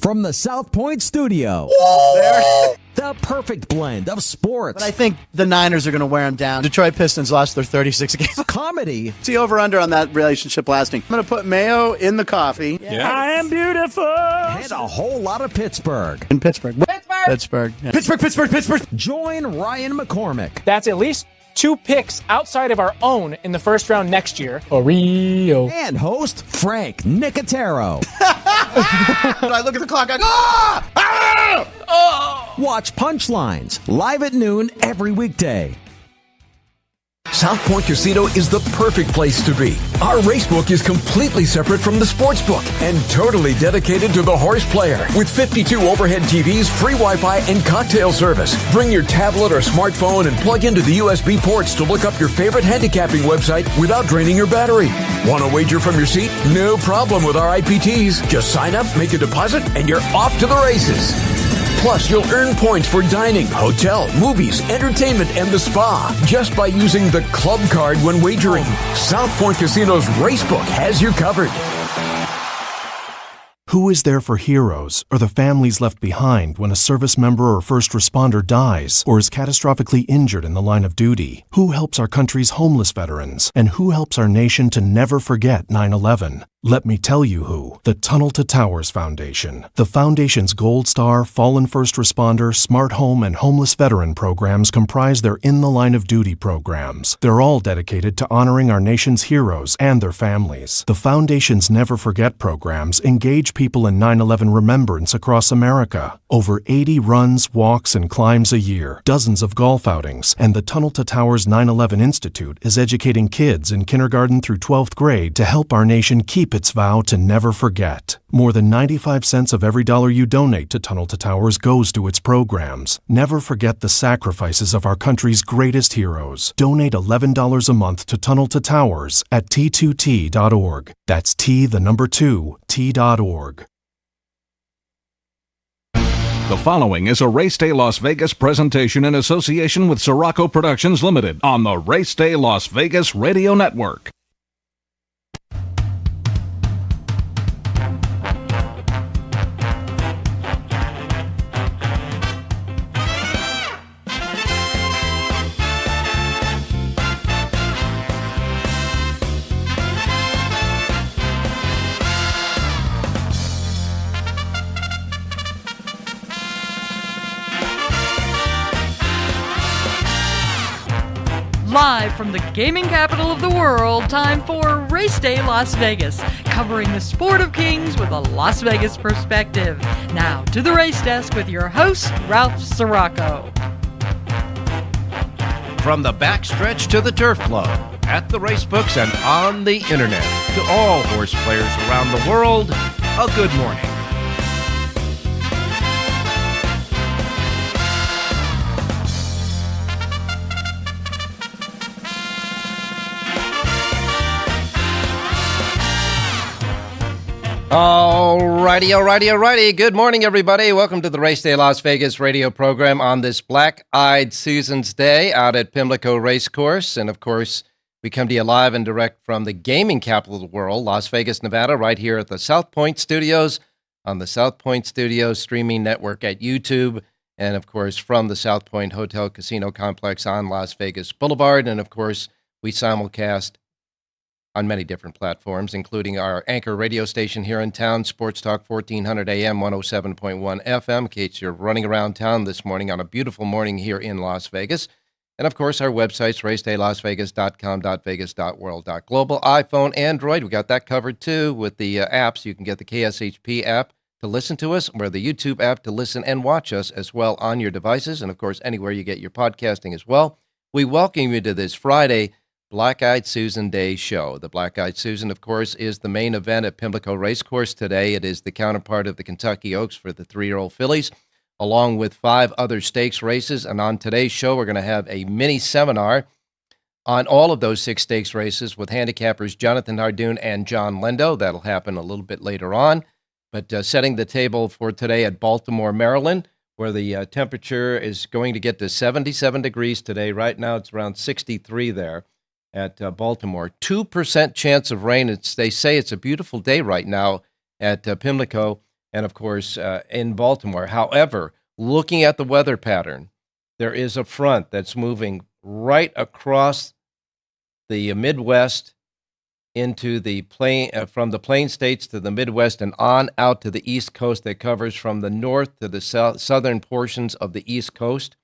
from the South Point studio. The perfect blend of sports. But I think the Niners are going to wear them down. Detroit Pistons lost their 36 games. Comedy. See over-under on that relationship lasting. I'm going to put mayo in the coffee. Yeah. I am beautiful. And a whole lot of Pittsburgh. In Pittsburgh. Pittsburgh. Yeah. Pittsburgh. Join Ryan McCormick. That's at least 2 picks outside of our own in the first round next year. Oreo. And host Frank Nicotero. I look at the clock, I go, Watch Punchlines live at noon every weekday. South Point Casino is the perfect place to be. Our racebook is completely separate from the sportsbook and totally dedicated to the horse player. With 52 overhead TVs, free Wi-Fi, and cocktail service. Bring your tablet or smartphone and plug into the USB ports to look up your favorite handicapping website without draining your battery. Want to wager from your seat? No problem with our IPTs. Just sign up, make a deposit, and you're off to the races. Plus, you'll earn points for dining, hotel, movies, entertainment, and the spa just by using the club card when wagering. South Point Casino's Racebook has you covered. Who is there for heroes or the families left behind when a service member or first responder dies or is catastrophically injured in the line of duty? Who helps our country's homeless veterans? And who helps our nation to never forget 9/11? Let me tell you who. The Tunnel to Towers Foundation. The Foundation's Gold Star, Fallen First Responder, Smart Home, and Homeless Veteran programs comprise their In the Line of Duty programs. They're all dedicated to honoring our nation's heroes and their families. The Foundation's Never Forget programs engage people in 9/11 remembrance across America. Over 80 runs, walks, and climbs a year, dozens of golf outings, and the Tunnel to Towers 9/11 Institute is educating kids in kindergarten through 12th grade to help our nation keep its vow to never forget. More than 95 cents of every dollar you donate to Tunnel to Towers goes to its programs. Never forget the sacrifices of our country's greatest heroes. Donate $11 a month to Tunnel to Towers at T2T.org. That's T2T.org. The following is a Race Day Las Vegas presentation in association with Siraco Productions Limited on the Race Day Las Vegas Radio Network. Live from the gaming capital of the world, time for Race Day Las Vegas, covering the sport of kings with a Las Vegas perspective. Now to the race desk with your host, Ralph Siraco. From the backstretch to the turf club, at the racebooks and on the internet, to all horse players around the world, a good morning. Alrighty. Good morning, everybody. Welcome to the Race Day Las Vegas radio program on this Black-Eyed Susans Day out at Pimlico Racecourse. And, of course, we come to you live and direct from the gaming capital of the world, Las Vegas, Nevada, right here at the South Point Studios on the South Point Studios streaming network at YouTube. And, of course, from the South Point Hotel Casino Complex on Las Vegas Boulevard. And, of course, we simulcast on many different platforms, including our anchor radio station here in town, Sports Talk 1400 AM, 107.1 FM, in case you're running around town this morning on a beautiful morning here in Las Vegas. And, of course, our websites, racedaylasvegas.com, .vegas.world, .global, iPhone, Android. We got that covered, too, with the apps. You can get the KSHP app to listen to us, or the YouTube app to listen and watch us as well on your devices, and, of course, anywhere you get your podcasting as well. We welcome you to this Friday Black-Eyed Susan Day show. The Black-Eyed Susan, of course, is the main event at Pimlico Racecourse today. It is the counterpart of the Kentucky Oaks for the 3-year-old fillies, along with 5 other stakes races. And on today's show, we're going to have a mini seminar on all of those 6 stakes races with handicappers Jonathan Hardoon and John Lendo. That'll happen a little bit later on. But setting the table for today at Baltimore, Maryland, where the temperature is going to get to 77 degrees today. Right now, it's around 63 there at Baltimore. 2% chance of rain. They say it's a beautiful day right now at Pimlico. and, of course, in Baltimore. However, looking at the weather pattern, there is a front that's moving right across the Midwest into the from the Plain States to the Midwest and on out to the East Coast that covers from the north to the southern portions of the East Coast.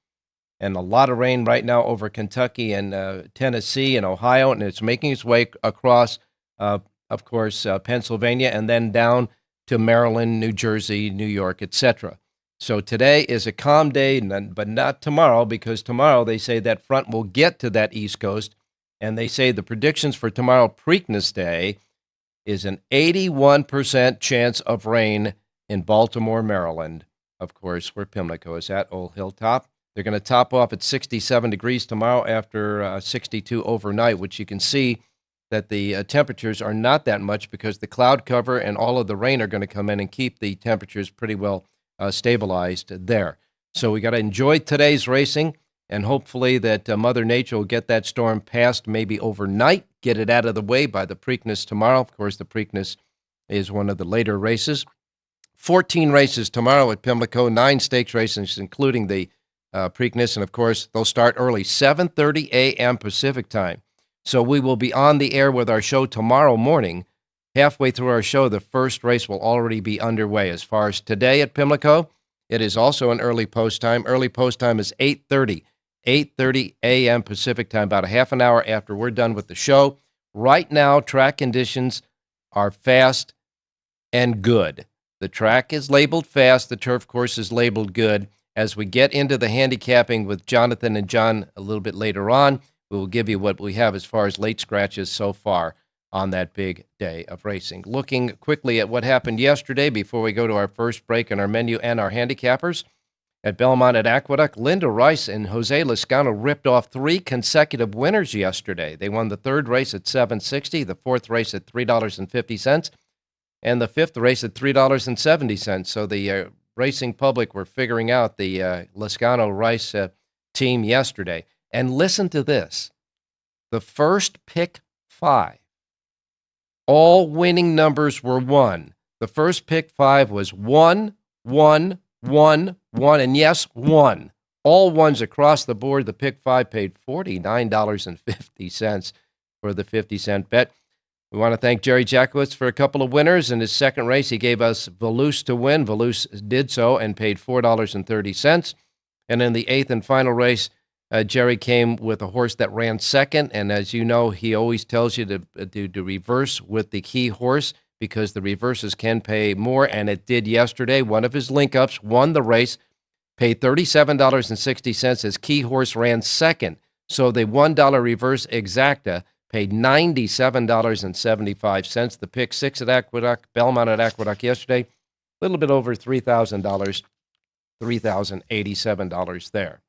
And a lot of rain right now over Kentucky and Tennessee and Ohio, and it's making its way across, of course, Pennsylvania, and then down to Maryland, New Jersey, New York, etc. So today is a calm day, but not tomorrow, because tomorrow they say that front will get to that East Coast, and they say the predictions for tomorrow, Preakness Day, is an 81% chance of rain in Baltimore, Maryland, of course, where Pimlico is at, Old Hilltop. They're going to top off at 67 degrees tomorrow after 62 overnight, which you can see that the temperatures are not that much because the cloud cover and all of the rain are going to come in and keep the temperatures pretty well stabilized there. So we got to enjoy today's racing, and hopefully that Mother Nature will get that storm past maybe overnight, get it out of the way by the Preakness tomorrow. Of course, the Preakness is one of the later races. 14 races tomorrow at Pimlico, 9 stakes races, including the Preakness, and of course, they'll start early, 7:30 a.m. Pacific time. So we will be on the air with our show tomorrow morning. Halfway through our show, the first race will already be underway. As far as today at Pimlico, it is also an early post time. Early post time is 8:30 a.m. Pacific time, about a half an hour after we're done with the show. Right now, track conditions are fast and good. The track is labeled fast. The turf course is labeled good. As we get into the handicapping with Jonathan and John a little bit later on, we will give you what we have as far as late scratches so far on that big day of racing. Looking quickly at what happened yesterday before we go to our first break in our menu and our handicappers. At Belmont at Aqueduct, Linda Rice and Jose Lezcano ripped off 3 consecutive winners yesterday. They won the 3rd race at $7.60, the 4th race at $3.50, and the 5th race at $3.70. So the racing public were figuring out the Lezcano-Rice team yesterday. And listen to this. The first pick 5, all winning numbers were 1. The first pick 5 was 1, 1, 1, 1, and yes, 1. All ones across the board. The pick 5 paid $49.50 for the 50-cent bet. We want to thank Jerry Jackowitz for a couple of winners. In his second race, he gave us Valoose to win. Valoose did so and paid $4.30. And in the 8th and final race, Jerry came with a horse that ran second. And as you know, he always tells you to reverse with the key horse because the reverses can pay more. And it did yesterday. One of his link-ups won the race, paid $37.60. His key horse ran second. So the $1 reverse exacta paid $97.75. The pick 6 at Aqueduct, Belmont at Aqueduct yesterday, a little bit over $3,000, $3,087 there.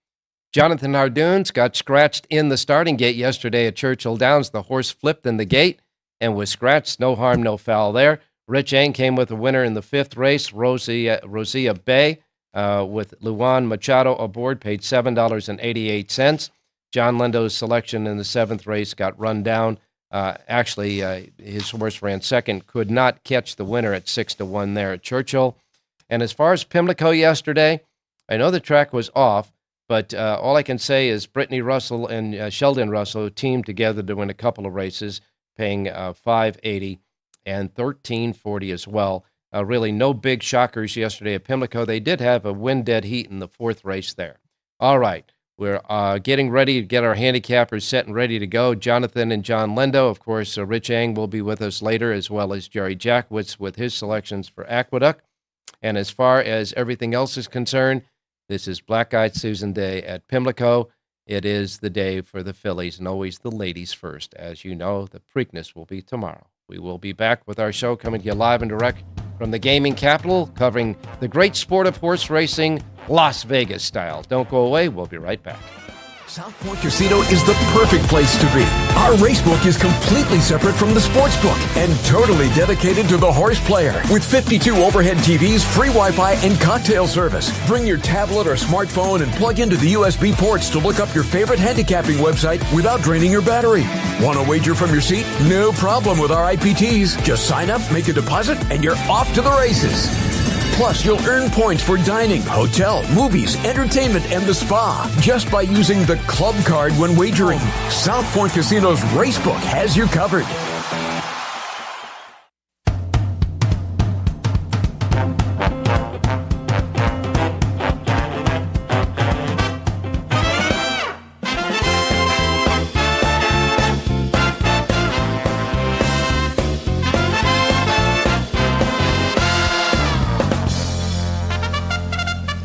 Jonathan Hardoons got scratched in the starting gate yesterday at Churchill Downs. The horse flipped in the gate and was scratched. No harm, no foul there. Rich Eng came with a winner in the 5th race. Rosia Bay with Luan Machado aboard paid $7.88. John Lendo's selection in the 7th race got run down. His horse ran second, could not catch the winner at 6-1 there at Churchill. And as far as Pimlico yesterday, I know the track was off, but all I can say is Brittany Russell and Sheldon Russell teamed together to win a couple of races, paying $5.80 and $13.40 as well. Really no big shockers yesterday at Pimlico. They did have a win-dead heat in the 4th race there. All right. We're getting ready to get our handicappers set and ready to go. Jonathan and John Lendo, of course, Rich Eng will be with us later, as well as Jerry Jackowitz with his selections for Aqueduct. And as far as everything else is concerned, this is Black-Eyed Susan Day at Pimlico. It is the day for the fillies, and always the ladies first. As you know, the Preakness will be tomorrow. We will be back with our show coming to you live and direct from the gaming capital, covering the great sport of horse racing, Las Vegas style. Don't go away. We'll be right back. South Point Casino is the perfect place to be. Our racebook is completely separate from the sportsbook and totally dedicated to the horse player. With 52 overhead TVs, free Wi-Fi, and cocktail service. Bring your tablet or smartphone and plug into the USB ports to look up your favorite handicapping website without draining your battery. Want to wager from your seat? No problem with our IPTs. Just sign up, make a deposit, and you're off to the races. Plus, you'll earn points for dining, hotel, movies, entertainment, and the spa just by using the club card when wagering. South Point Casino's Racebook has you covered.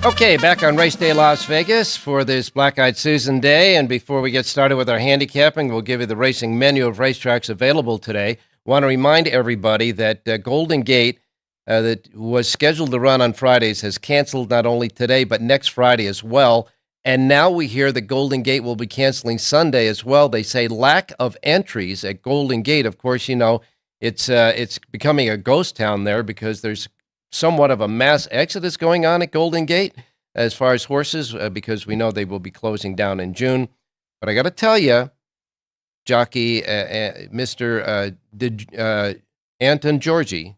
Okay, back on Race Day Las Vegas for this Black-Eyed Susan Day. And before we get started with our handicapping, we'll give you the racing menu of racetracks available today. Want to remind everybody that Golden Gate, that was scheduled to run on Fridays, has canceled not only today, but next Friday as well. And now we hear that Golden Gate will be canceling Sunday as well. They say lack of entries at Golden Gate. Of course, you know, it's becoming a ghost town there because there's somewhat of a mass exodus going on at Golden Gate as far as horses, because we know they will be closing down in June. But I got to tell you, jockey Mr. Anton Georgi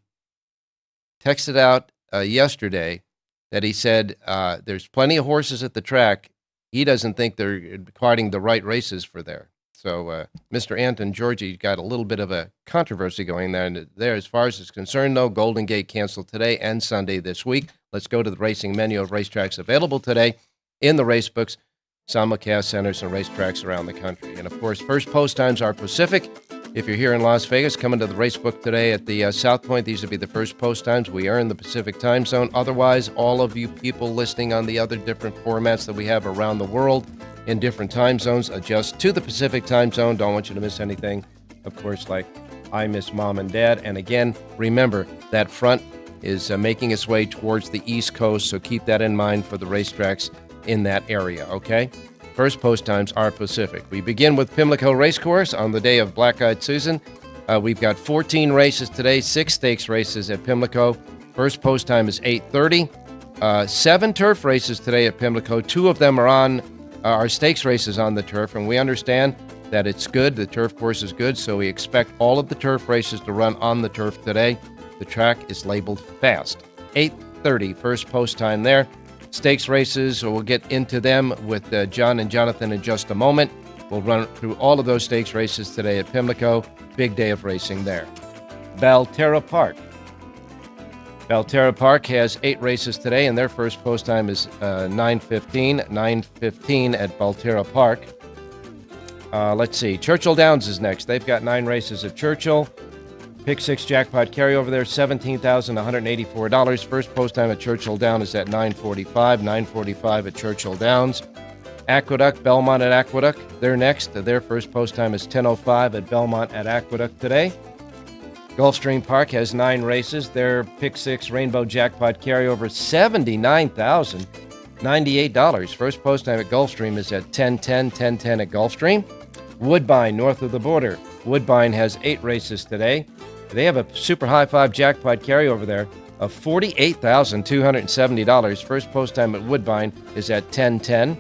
texted out yesterday that he said there's plenty of horses at the track. He doesn't think they're quoting the right races for there. So Mr. Anton Georgi got a little bit of a controversy going there. As far as it's concerned, though, Golden Gate canceled today and Sunday this week. Let's go to the racing menu of racetracks available today in the race books, simulcast centers, and racetracks around the country. And, of course, first post times are Pacific. If you're here in Las Vegas, come into the race book today at the South Point. These will be the first post times. We are in the Pacific time zone. Otherwise, all of you people listening on the other different formats that we have around the world in different time zones, adjust to the Pacific time zone. Don't want you to miss anything. Of course, like I miss mom and dad. And again, remember that front is making its way towards the East Coast, so keep that in mind for the racetracks in that area, okay? First post times are Pacific. We begin with Pimlico Racecourse on the day of Black-Eyed Susan. We've got 14 races today, 6 stakes races at Pimlico. First post time is 8:30. 7 turf races today at Pimlico. 2 of them are stakes races on the turf, and we understand that it's good. The turf course is good, so we expect all of the turf races to run on the turf today. The track is labeled fast. 8:30, first post time there. Stakes races, we'll get into them with John and Jonathan in just a moment. We'll run through all of those stakes races today at Pimlico. Big day of racing there. Belterra Park. Belterra Park has 8 races today, and their first post time is 9:15. 9:15 at Belterra Park. Let's see. Churchill Downs is next. They've got 9 races at Churchill. Pick 6 jackpot carryover there, $17,184. First post time at Churchill Downs is at 9:45. 9:45 at Churchill Downs. Aqueduct, Belmont at Aqueduct. They're next. Their first post time is 10:05 at Belmont at Aqueduct today. Gulfstream Park has 9 races. Their Pick 6 Rainbow Jackpot carryover, $79,098. First post time at Gulfstream is at 10:10. 10:10 at Gulfstream. Woodbine, north of the border. Woodbine has 8 races today. They have a super high 5 jackpot carryover there of $48,270. First post time at Woodbine is at 10:10.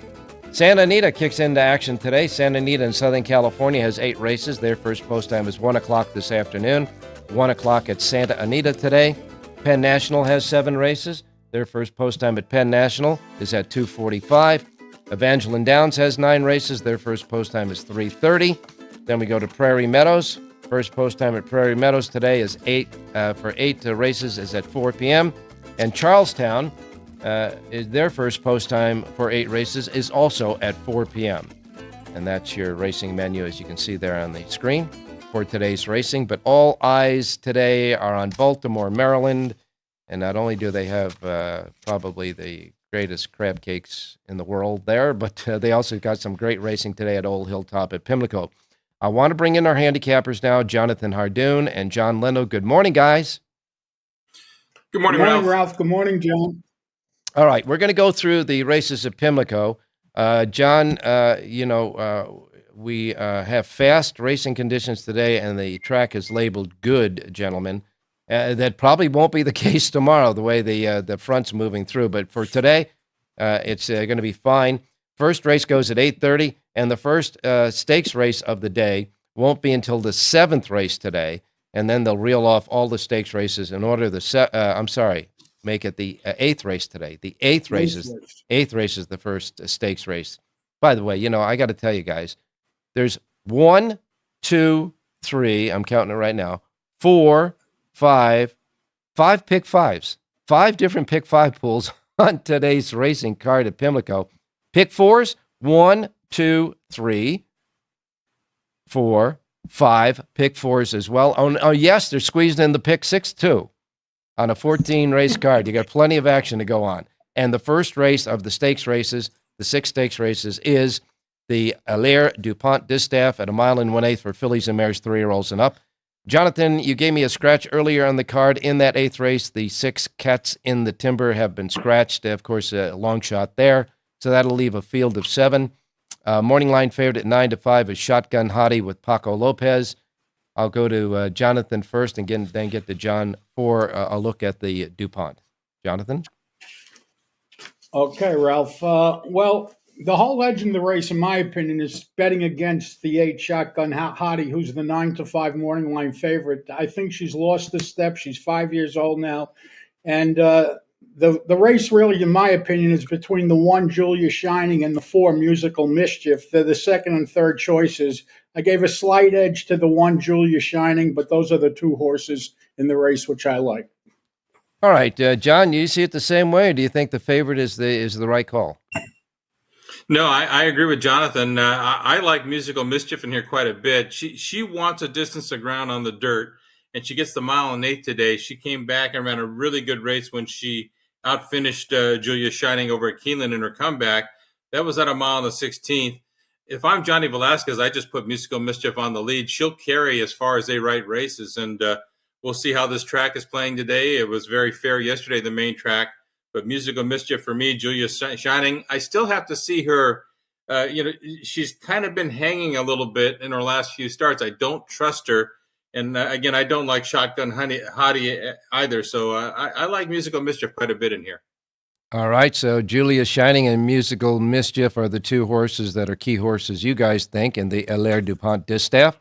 Santa Anita kicks into action today. Santa Anita in Southern California has 8 races. Their first post time is 1 o'clock this afternoon. 1 o'clock at Santa Anita today. Penn National has 7 races. Their first post time at Penn National is at 2:45. Evangeline Downs has 9 races. Their first post time is 3:30. Then we go to Prairie Meadows. First post time at Prairie Meadows today is 8 races is at 4 p.m. And Charlestown, their first post time for 8 races is also at 4 p.m. And that's your racing menu, as you can see there on the screen for today's racing. But all eyes today are on Baltimore, Maryland. And not only do they have probably the greatest crab cakes in the world there, but they also got some great racing today at Old Hilltop at Pimlico. I want to bring in our handicappers now, Jonathan Hardoon and John Leno. Good morning, guys. Good morning, Ralph. Good morning, John. All right, we're going to go through the races at Pimlico. John, we have fast racing conditions today, and the track is labeled good, gentlemen. That probably won't be the case tomorrow, the way the front's moving through. But for today, it's going to be fine. First race goes at 8:30, and the first stakes race of the day won't be until the 7th race today, and then they'll reel off all the stakes races in order. make it the eighth race today. The eighth race is the first stakes race. By the way, I got to tell you guys, there's 1, 2, 3. I'm counting it right now. 4, 5 pick fives. 5 different pick 5 pools on today's racing card at Pimlico. Pick 4s, 1, 2, 3, 4, 5 pick 4s as well. Oh, yes, they're squeezed in the pick 6 too on a 14 race card. You got plenty of action to go on. And the first race of the stakes races, the 6 stakes races, is the Allaire DuPont Distaff at 1 1/8 for fillies and mares 3-year-olds and up. Jonathan, you gave me a scratch earlier on the card in that 8th race. The 6 Cats in the Timber have been scratched. Of course, a long shot there. So that'll leave a field of 7. Morning line favorite at 9-5 is Shotgun Hottie with Paco Lopez. I'll go to Jonathan first and then get to John for a look at the DuPont. Jonathan? Okay, Ralph. Well, the whole legend of the race, in my opinion, is betting against the 8 Shotgun Hottie, who's the 9-5 morning line favorite. I think she's lost a step. She's 5 years old now. And the race really, in my opinion, is between the 1 Julia Shining and the 4 Musical Mischief. They're the second and third choices. I gave a slight edge to the 1 Julia Shining, but those are the 2 horses in the race which I like. All right, John, you see it the same way, or do you think the favorite is the right call? No, I agree with Jonathan. I like Musical Mischief in here quite a bit. She wants a distance of ground on the dirt, and she gets the 1 1/8 today. She came back and ran a really good race when she outfinished Julia Shining over at Keeneland in her comeback. That was at 1 1/16. If I'm Johnny Velasquez, I just put Musical Mischief on the lead. She'll carry as far as they write races, and we'll see how this track is playing today. It was very fair yesterday, the main track. But Musical Mischief for me, Julia Shining, I still have to see her. She's kind of been hanging a little bit in her last few starts. I don't trust her. And again, I don't like Shotgun Hottie either. So I like Musical Mischief quite a bit in here. All right. So Julia Shining and Musical Mischief are the 2 horses that are key horses, you guys think, in the Allaire DuPont Distaff.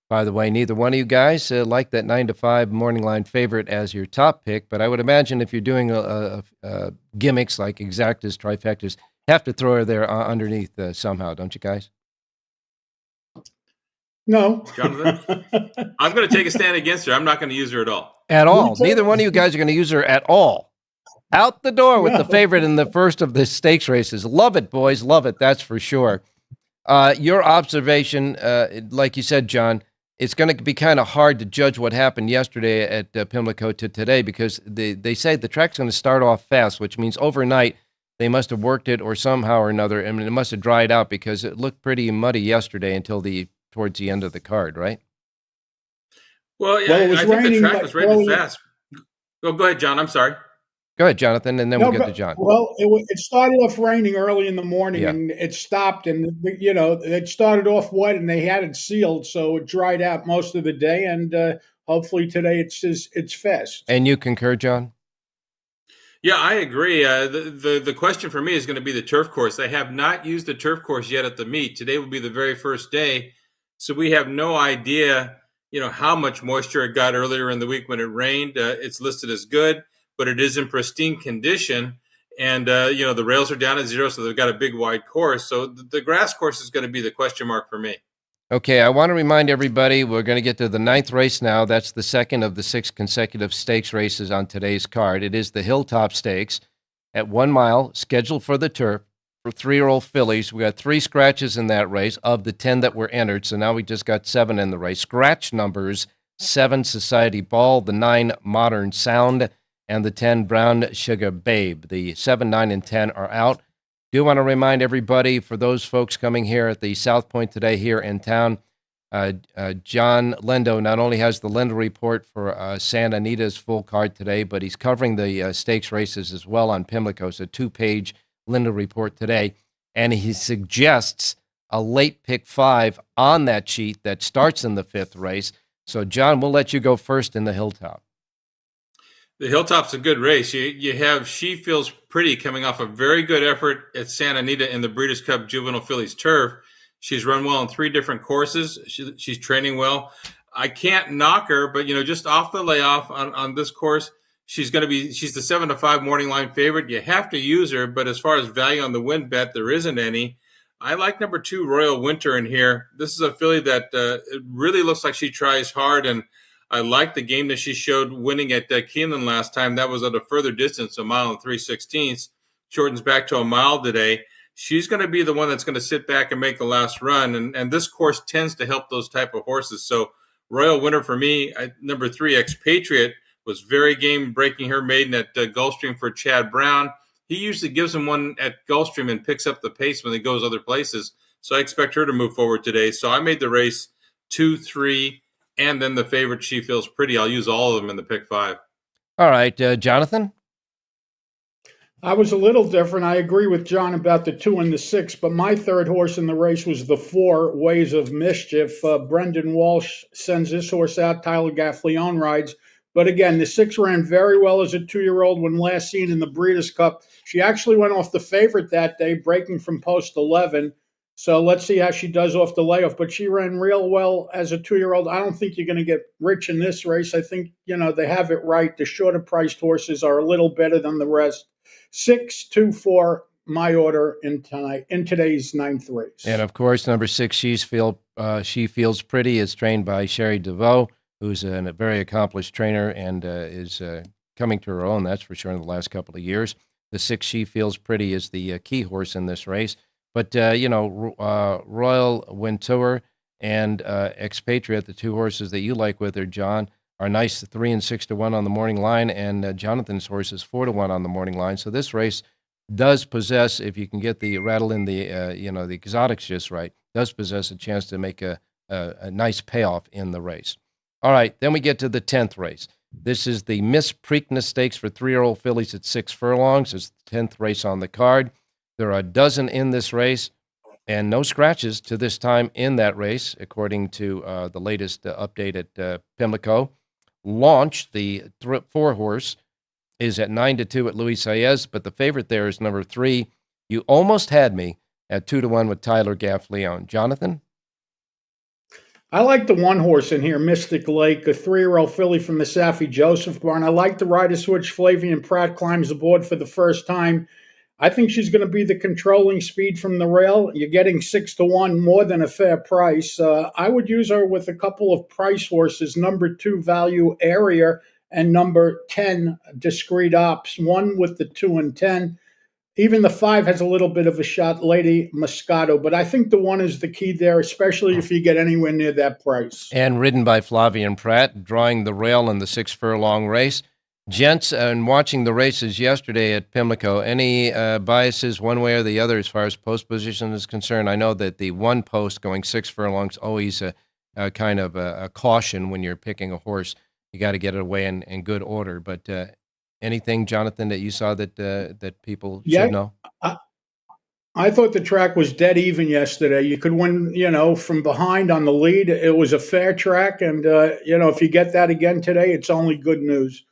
By the way, neither one of you guys like that 9-5 morning line favorite as your top pick, but I would imagine if you're doing gimmicks like exactas, trifectas, have to throw her there underneath somehow, don't you guys? No. Jonathan? I'm going to take a stand against her. I'm not going to use her at all. At all. Neither one of you guys are going to use her at all. Out the door with the favorite in the first of the stakes races. Love it, boys. Love it. That's for sure. Your observation, like you said, John, it's going to be kind of hard to judge what happened yesterday at Pimlico to today because they say the track's going to start off fast, which means overnight they must have worked it or somehow or another. I mean, it must have dried out because it looked pretty muddy yesterday until towards the end of the card, right? Well, yeah, I think the track was rated fast. Go ahead, John. I'm sorry. Go ahead, Jonathan, and then we'll get to John. Well, it started off raining early in the morning, and it stopped, and it started off wet, and they had it sealed, so it dried out most of the day, and hopefully today it's fast. And you concur, John? Yeah, I agree. The question for me is going to be the turf course. They have not used the turf course yet at the meet. Today will be the very first day, so we have no idea, how much moisture it got earlier in the week when it rained. It's listed as good, but it is in pristine condition. And, the rails are down at 0, so they've got a big wide course. So the grass course is going to be the question mark for me. Okay, I want to remind everybody we're going to get to the 9th race now. That's the second of the 6 consecutive stakes races on today's card. It is the Hilltop Stakes at 1 mile, scheduled for the turf for 3-year-old fillies. We got 3 scratches in that race of the 10 that were entered. So now we just got 7 in the race. Scratch numbers: 7 Society Ball, the 9 Modern Sound, and the 10 Brown Sugar Babe. The 7, 9, and 10 are out. Do want to remind everybody, for those folks coming here at the South Point today here in town, John Lendo not only has the Lendo Report for Santa Anita's full card today, but he's covering the stakes races as well on Pimlico. It's a 2-page Lendo Report today, and he suggests a late pick 5 on that sheet that starts in the 5th race. So, John, we'll let you go first in the Hilltop. The Hilltop's a good race. You have She Feels Pretty coming off a very good effort at Santa Anita in the Breeders' Cup Juvenile Fillies Turf. She's run well on 3 different courses. She's training well. I can't knock her, but, just off the layoff on this course, She's the 7-5 morning line favorite. You have to use her, but as far as value on the win bet, there isn't any. I like number 2, Royal Winter in here. This is a filly that it really looks like she tries hard, and I like the game that she showed winning at Keeneland last time. That was at a further distance, 1 mile and 3/16. Shortens back to a mile today. She's going to be the one that's going to sit back and make the last run, and this course tends to help those type of horses. So Royal Winter for me. Number 3, Expatriate, was very game breaking her maiden at Gulfstream for Chad Brown. He usually gives him one at Gulfstream and picks up the pace when he goes other places. So I expect her to move forward today. So I made the race 2, 3, and then the favorite, She Feels Pretty. I'll use all of them in the pick 5. All right, Jonathan? I was a little different. I agree with John about the 2 and the 6, but my third horse in the race was the 4, Ways of Mischief. Brendan Walsh sends this horse out. Tyler Gaffleone rides. But again, the 6 ran very well as a 2-year-old when last seen in the Breeders' Cup. She actually went off the favorite that day, breaking from post 11. So let's see how she does off the layoff. But she ran real well as a 2-year-old. I don't think you're going to get rich in this race. I think, they have it right. The shorter priced horses are a little better than the rest. 6, 2, 4, my order in today's 9th race. And of course, number 6, She Feels Pretty, is trained by Sherry DeVoe, who's a very accomplished trainer and is coming to her own, that's for sure, in the last couple of years. The 6, She Feels Pretty, is the key horse in this race. But, Royal Wintour and Expatriate, the 2 horses that you like with her, John, are nice 3 and 6 to 1 on the morning line, and Jonathan's horse is 4 to 1 on the morning line. So this race does possess, if you can get the rattle in the the exotics just right, does possess a chance to make a nice payoff in the race. All right, then we get to the 10th race. This is the Miss Preakness Stakes for 3-year-old fillies at 6 furlongs. It's the 10th race on the card. There are a dozen in this race, and no scratches to this time in that race, according to the latest update at Pimlico. Launch, the 4-horse, is at 9 to 2 at Louis Saez, but the favorite there is number 3. You almost had me at 2 to 1 with Tyler Gaffleone. Jonathan? I like the 1 horse in here, Mystic Lake, a 3-year-old filly from the Saffie Joseph barn. I like the rider switch. Flavian Pratt climbs aboard for the first time. I think she's going to be the controlling speed from the rail. You're getting 6 to 1, more than a fair price. I would use her with a couple of price horses, number 2 Value Area and number 10 Discreet Ops, 1 with the 2 and 10. Even the 5 has a little bit of a shot, Lady Moscato, but I think the 1 is the key there, especially if you get anywhere near that price. And ridden by Flavian Pratt, drawing the rail in the 6 furlong race. Gents, and watching the races yesterday at Pimlico, any biases one way or the other as far as post position is concerned? I know that the 1 post going 6 furlongs always a kind of a caution when you're picking a horse. You got to get it away in good order. But anything, Jonathan, that you saw that people should know? I thought the track was dead even yesterday. You could win, from behind on the lead. It was a fair track, and if you get that again today, it's only good news.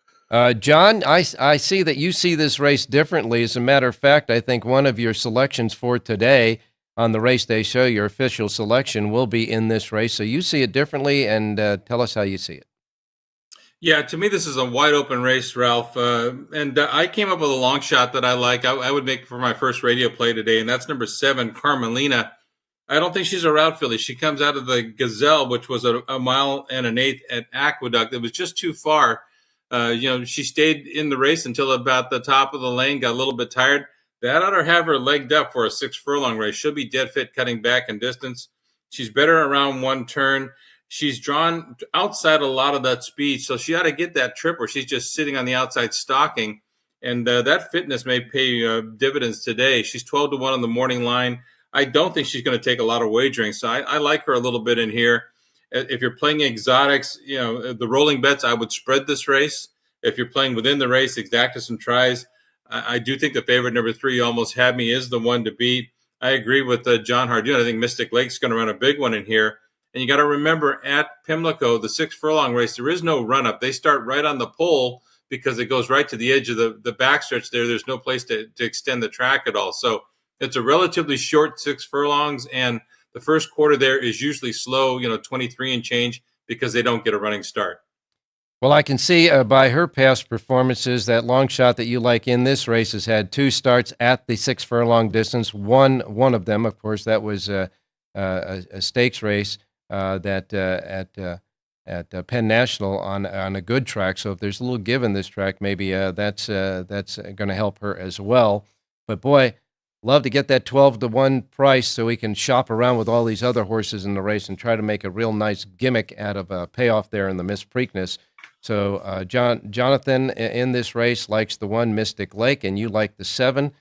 John, I see that you see this race differently. As a matter of fact, I think one of your selections for today on the Race Day Show, your official selection, will be in this race. So you see it differently, and tell us how you see it. Yeah, to me, this is a wide open race, Ralph. And I came up with a long shot that I like. I would make for my first radio play today, and that's number 7, Carmelina. I don't think she's a route filly. She comes out of the Gazelle, which was a mile and an eighth at Aqueduct. It was just too far. She stayed in the race until about the top of the lane, got a little bit tired. That ought to have her legged up for a 6 furlong race. She'll be dead fit cutting back in distance. She's better around 1 turn. She's drawn outside a lot of that speed, so she ought to get that trip where she's just sitting on the outside stalking. And that fitness may pay dividends today. She's 12 to 1 on the morning line. I don't think she's going to take a lot of wagering, so I like her a little bit in here. If you're playing exotics, the rolling bets, I would spread this race. If you're playing within the race, exacta some tries. I do think the favorite, number 3, Almost Had Me, is the one to beat. I agree with John Hardoon. I think Mystic Lake's going to run a big one in here. And you got to remember, at Pimlico, the 6 furlong race, there is no run-up. They start right on the pole because it goes right to the edge of the backstretch there. There's no place to extend the track at all. So it's a relatively short 6 furlongs, and the first quarter there is usually slow, 23 and change, because they don't get a running start. Well, I can see by her past performances that long shot that you like in this race has had 2 starts at the 6 furlong distance. One of them, of course, that was a stakes race at Penn National on a good track. So if there's a little give in this track, maybe that's going to help her as well. But boy, love to get that 12-1 price so we can shop around with all these other horses in the race and try to make a real nice gimmick out of a payoff there in the Miss Preakness. So Jonathan in this race likes the 1 Mystic Lake, and you like the 7,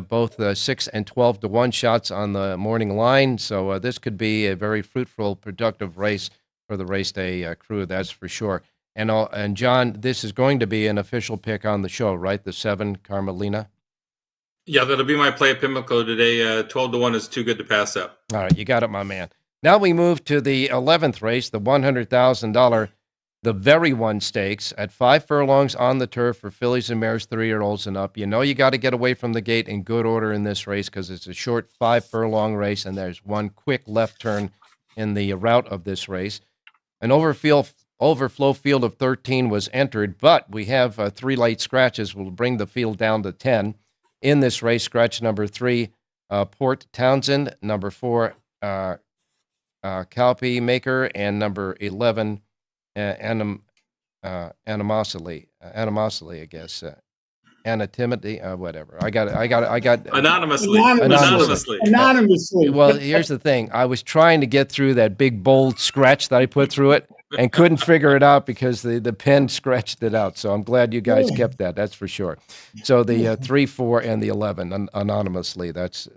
both 6 and 12-1 shots on the morning line. So this could be a very fruitful, productive race for the race day crew, that's for sure. And John, this is going to be an official pick on the show, right? The 7, Carmelina? Yeah, that'll be my play at Pimlico today. 12-1 is too good to pass up. All right, you got it, my man. Now we move to the 11th race, the $100,000, the Very One Stakes at 5 furlongs on the turf for fillies and mares 3-year-olds and up. You know you got to get away from the gate in good order in this race because it's a short 5 furlong race, and there's one quick left turn in the route of this race. An overflow field of 13 was entered, but we have 3 late scratches. We'll bring the field down to 10. In this race, scratch number 3, Port Townsend, number 4, Calpe Maker, and number 11, Animosity, I guess. Anonymity, whatever. I got Anonymously. Well, here's the thing. I was trying to get through that big bold scratch that I put through it and couldn't figure it out because the pen scratched it out. So I'm glad you guys kept that. That's for sure. So the 3, 4, and the 11 anonymously. That's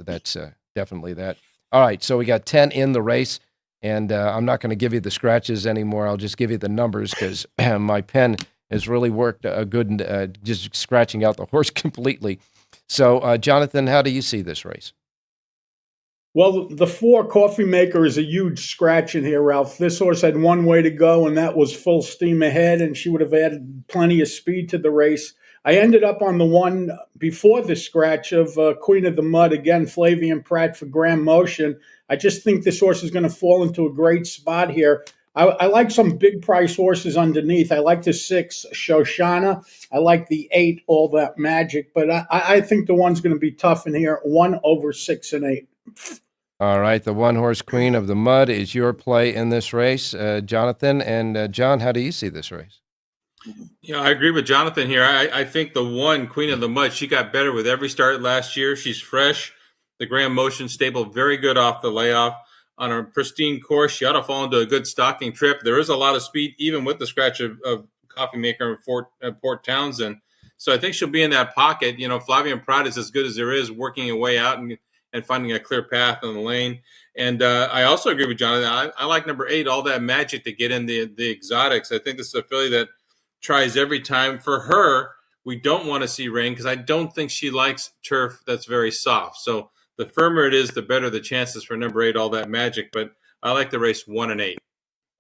definitely that. All right. So we got 10 in the race, and I'm not going to give you the scratches anymore. I'll just give you the numbers because my pen has really worked good, just scratching out the horse completely. So, Jonathan, how do you see this race? Well, the 4 Coffee Maker is a huge scratch in here, Ralph. This horse had one way to go, and that was full steam ahead, and she would have added plenty of speed to the race. I ended up on the one before the scratch of Queen of the Mud, again, Flavian Pratt for Grand Motion. I just think this horse is going to fall into a great spot here. I like some big price horses underneath. I like the 6, Shoshana. I like the 8, All That Magic. But I think the one's going to be tough in here, 1 over 6 and 8. All right, the 1-horse Queen of the Mud is your play in this race, Jonathan. And John, how do you see this race? Yeah, I agree with Jonathan here. I think the 1 Queen of the Mud, she got better with every start last year. She's fresh. The Grand Motion stable, very good off the layoff. On a pristine course, she ought to fall into a good stocking trip. There is a lot of speed, even with the scratch of Coffee Maker and Port Townsend. So I think she'll be in that pocket. You know, Flavian Pratt is as good as there is, working her way out and finding a clear path in the lane. And I also agree with Jonathan. I like number 8, All That Magic, to get in the exotics. I think this is a filly that tries every time. For her, we don't want to see rain because I don't think she likes turf that's very soft. So the firmer it is, the better the chances for number 8, All That Magic. But I like the race 1 and 8.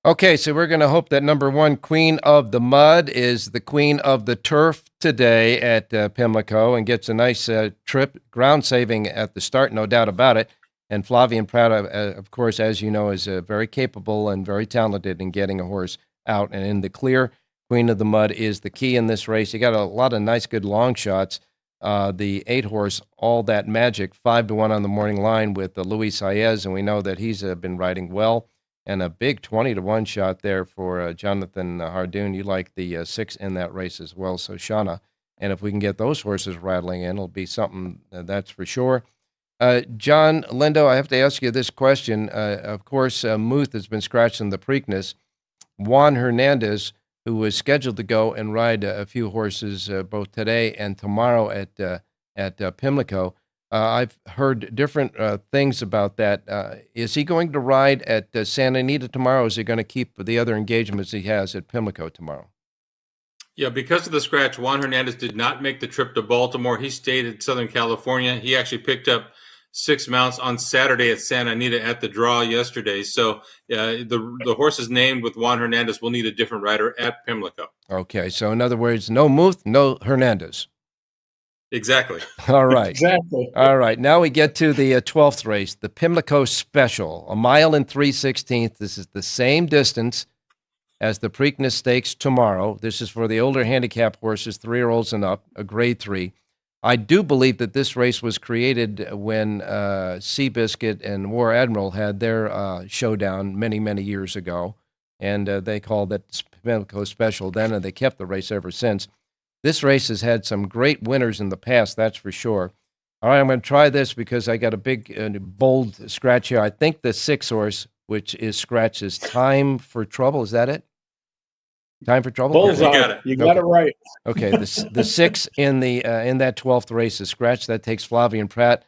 Okay, so we're going to hope that number 1, Queen of the Mud, is the queen of the turf today at Pimlico and gets a nice trip, ground saving at the start, no doubt about it. And Flavian Pratt, of course, as you know, is very capable and very talented in getting a horse out and in the clear. Queen of the Mud is the key in this race. You got a lot of nice, good long shots. The 8-horse, All That Magic, 5-1 on the morning line with Luis Saez, and we know that he's been riding well. And a big 20-1 shot there for Jonathan Hardoon. You like the 6 in that race as well, so Shauna. And if we can get those horses rattling in, it'll be something, that's for sure. John Lindo, I have to ask you this question. Of course, Muth has been scratching the Preakness. Juan Hernandez, who was scheduled to go and ride a few horses both today and tomorrow at Pimlico. I've heard different things about that. Is he going to ride at Santa Anita tomorrow, or is he going to keep the other engagements he has at Pimlico tomorrow? Yeah, because of the scratch, Juan Hernandez did not make the trip to Baltimore. He stayed in Southern California. He actually picked up 6 mounts on Saturday at Santa Anita at the draw yesterday. So the horses named with Juan Hernandez will need a different rider at Pimlico. Okay, so in other words, no Muth, no Hernandez. Exactly. All right. Exactly. All right. Now we get to the 12th race, the Pimlico Special, 1 mile and 3/16. This is the same distance as the Preakness Stakes tomorrow. This is for the older handicap horses, 3-year-olds and up, a grade 3. I do believe that this race was created when Seabiscuit and War Admiral had their showdown many, many years ago, and they called it Pimlico Special then, and they kept the race ever since. This race has had some great winners in the past, that's for sure. All right, I'm going to try this because I got a big, bold scratch here. I think the 6 horse, which is scratched, is Time for Trouble. Is that it? Time for Trouble? Bullseye. You got it right. Okay, the 6 in that 12th race is scratched. That takes Flavien Prat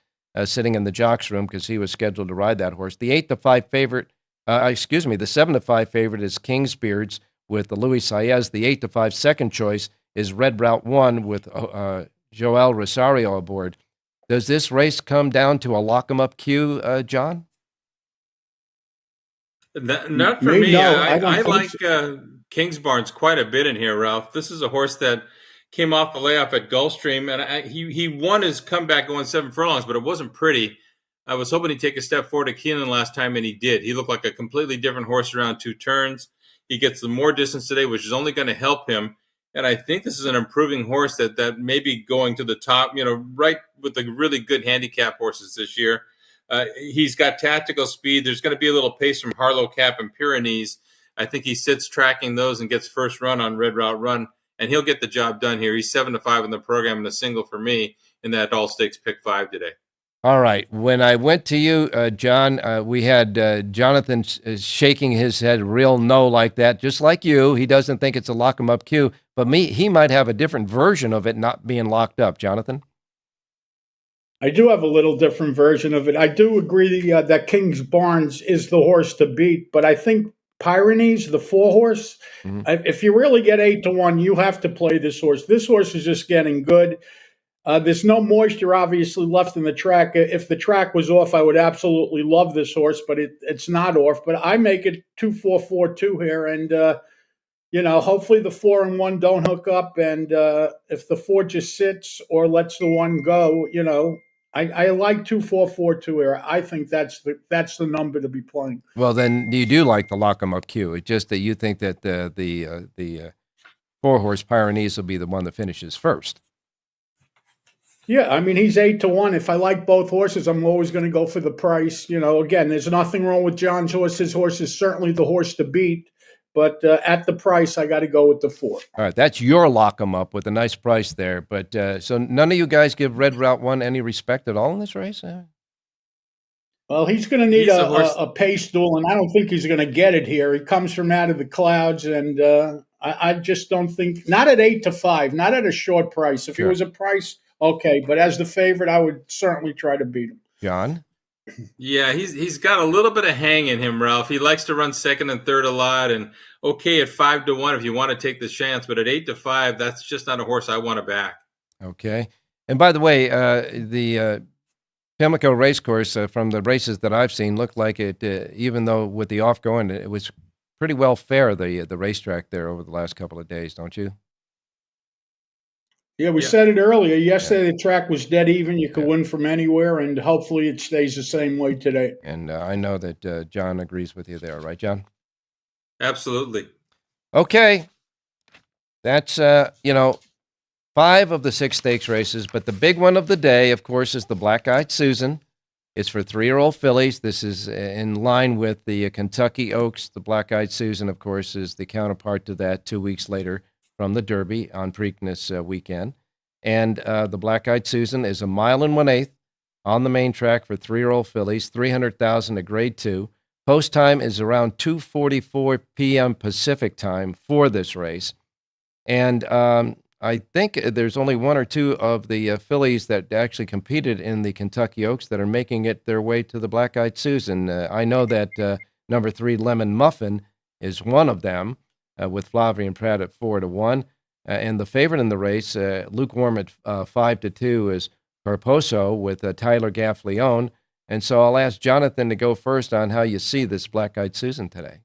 sitting in the jocks room because he was scheduled to ride that horse. The 8-5 favorite, the 7-5 favorite is Kingsbeards with the Louis Saez. The 8-5 second choice is Red Route 1 with Joel Rosario aboard. Does this race come down to a lock-em-up queue, John? Not for me. No, I like Kingsbarns quite a bit in here, Ralph. This is a horse that came off the layoff at Gulfstream, and he won his comeback going 7 furlongs, but it wasn't pretty. I was hoping he'd take a step forward at Keeneland last time, and he did. He looked like a completely different horse around 2 turns. He gets the more distance today, which is only going to help him. And I think this is an improving horse that may be going to the top, right with the really good handicap horses this year. He's got tactical speed. There's going to be a little pace from Harlow Cap and Pyrenees. I think he sits tracking those and gets first run on Red Route Run, and he'll get the job done here. He's 7-5 in the program and a single for me in that all stakes pick 5 today. All right. When I went to you, John, we had Jonathan shaking his head real no like that, just like you. He doesn't think it's a lock-em-up queue, but he might have a different version of it not being locked up. Jonathan? I do have a little different version of it. I do agree that Kingsbarns is the horse to beat, but I think Pyrenees, the 4 horse, if you really get 8-1, you have to play this horse. This horse is just getting good. There's no moisture, obviously, left in the track. If the track was off, I would absolutely love this horse, but it's not off. But I make it 2-4-4-2 here, and hopefully the 4 and 1 don't hook up, and if the 4 just sits or lets the 1 go, I like 2-4-4-2 here. I think that's the number to be playing. Well, then you do like the lock 'em up queue. It's just that you think that the 4 horse Pyrenees will be the one that finishes first. Yeah, I mean, he's 8-1. If I like both horses, I'm always going to go for the price. Again, there's nothing wrong with John's horse. His horse is certainly the horse to beat. But at the price, I got to go with the 4. All right, that's your lock 'em up with a nice price there. But so none of you guys give Red Route 1 any respect at all in this race? Well, he's going to need a pace duel, and I don't think he's going to get it here. He comes from out of the clouds, and I just don't think – not at 8-5, not at a short price. If He was a price – okay, but as the favorite, I would certainly try to beat him. John? Yeah, he's got a little bit of hang in him, Ralph. He likes to run second and third a lot, and okay at 5-1 if you want to take the chance, but at 8-5, that's just not a horse I want to back. Okay, and by the way, the Pimlico Racecourse from the races that I've seen looked like it, even though with the off going, it was pretty well fair the racetrack there over the last couple of days, don't you? Yeah, we said it earlier. Yesterday, the track was dead even. You could win from anywhere, and hopefully it stays the same way today. And I know that John agrees with you there, right, John? Absolutely. Okay. That's, 5 of the 6 stakes races, but the big one of the day, of course, is the Black-Eyed Susan. It's for 3-year-old fillies. This is in line with the Kentucky Oaks. The Black-Eyed Susan, of course, is the counterpart to that 2 weeks later from the Derby on Preakness weekend. And the Black-Eyed Susan is 1 1/8 on the main track for 3-year-old fillies, 300,000 to grade 2. Post time is around 2:44 p.m. Pacific time for this race. And I think there's only 1 or 2 of the fillies that actually competed in the Kentucky Oaks that are making it their way to the Black-Eyed Susan. I know that number 3, Lemon Muffin, is one of them. With Flavien Prat at 4-1. And the favorite in the race, lukewarm at 5-2, is Corposo with Tyler Gaffleone. And so I'll ask Jonathan to go first on how you see this Black-Eyed Susan today.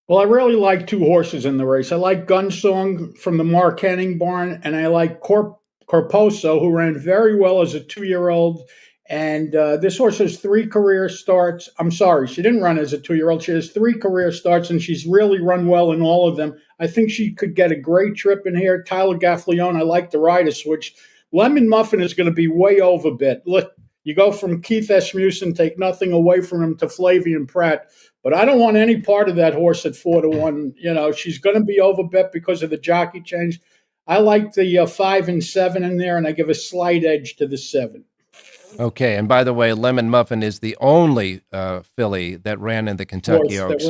Well, I really like 2 horses in the race. I like Gunsong from the Mark Henning barn, and I like Corposo, who ran very well as a 2-year-old And this horse has 3 career starts. I'm sorry, she didn't run as a 2-year-old. She has 3 career starts, and she's really run well in all of them. I think she could get a great trip in here. Tyler Gaffleone, I like the rider switch. Lemon Muffin is going to be way overbid. Look, you go from Keith Asmussen, take nothing away from him, to Flavian Pratt. But I don't want any part of that horse at 4-1. She's going to be overbet because of the jockey change. I like the 5 and 7 in there, and I give a slight edge to the 7. Okay, and by the way, Lemon Muffin is the only filly that ran in the Kentucky Oaks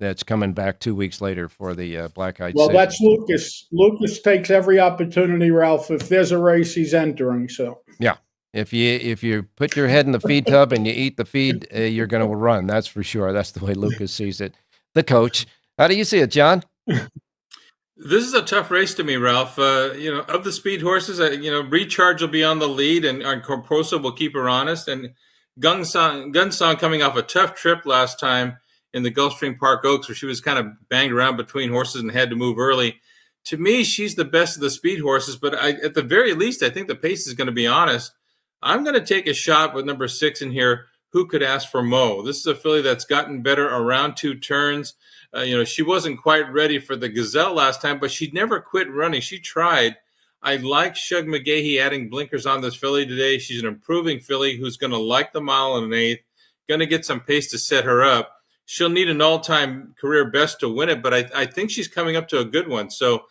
that's coming back 2 weeks later for the Black-Eyed Well, Season. that's Lucas. Lucas takes every opportunity, Ralph. If there's a race, he's entering. So yeah, if you put your head in the feed tub and you eat the feed, you're going to run. That's for sure. That's the way Lucas sees it. The coach. How do you see it, John? This is a tough race to me, Ralph. Of the speed horses, Recharge will be on the lead, and Corposo will keep her honest. And Gunsong coming off a tough trip last time in the Gulfstream Park Oaks, where she was kind of banged around between horses and had to move early. To me, she's the best of the speed horses, but at the very least, I think the pace is going to be honest. I'm going to take a shot with number 6 in here. Who Could Ask for Mo? This is a filly that's gotten better around 2 turns. She wasn't quite ready for the Gazelle last time, but she never quit running. She tried. I like Shug McGahee adding blinkers on this filly today. She's an improving filly who's going to like the mile and an eighth, going to get some pace to set her up. She'll need an all-time career best to win it, but I think she's coming up to a good one. So